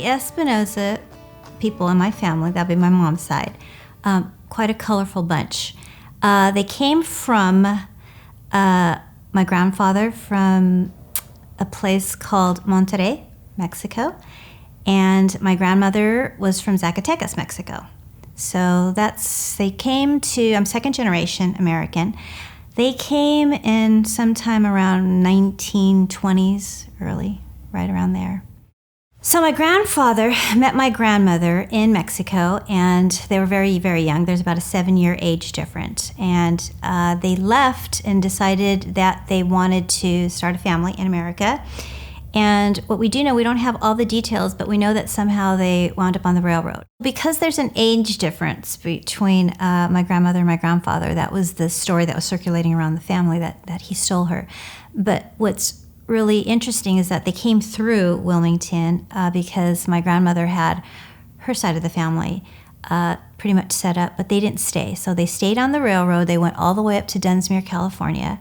Espinosa people in my family, that'd be my mom's side, quite a colorful bunch. They came from my grandfather from a place called Monterrey, Mexico, and my grandmother was from Zacatecas, Mexico. So they came to, I'm second generation American. They came in sometime around 1920s, early, right around there. So my grandfather met my grandmother in Mexico, and they were very, very young. There's about a 7-year age difference. And they left and decided that they wanted to start a family in America. And what we do know, we don't have all the details, but we know that somehow they wound up on the railroad. Because there's an age difference between my grandmother and my grandfather, that was the story that was circulating around the family, that he stole her. But what's really interesting is that they came through Wilmington because my grandmother had her side of the family pretty much set up, but they didn't stay. So they stayed on the railroad. They went all the way up to Dunsmuir, California,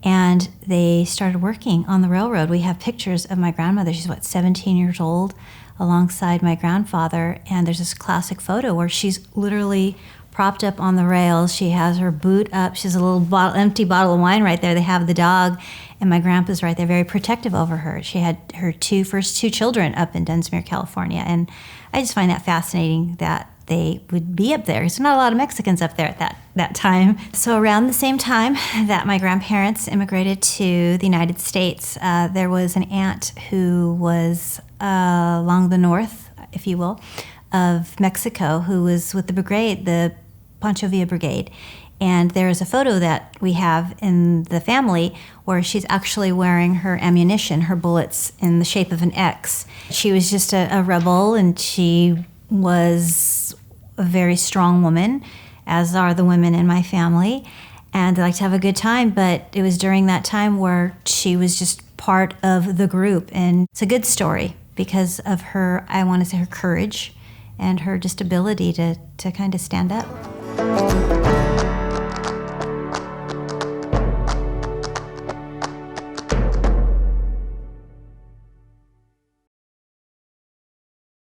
and they started working on the railroad. We have pictures of my grandmother. She's, 17 years old, alongside my grandfather, and there's this classic photo where she's literally propped up on the rails. She has her boot up. She has a little empty bottle of wine right there. They have the dog, and my grandpa's right there, very protective over her. She had her first two children up in Dunsmuir, California, and I just find that fascinating that they would be up there. There's not a lot of Mexicans up there at that time. So around the same time that my grandparents immigrated to the United States, there was an aunt who was along the north, if you will, of Mexico, who was with the brigade, the Pancho Villa brigade. And there is a photo that we have in the family where she's actually wearing her ammunition, her bullets, in the shape of an X. She was just a rebel, and she was a very strong woman, as are the women in my family. And they like to have a good time, but it was during that time where she was just part of the group. And it's a good story because of her, I want to say, her courage and her just ability to kind of stand up.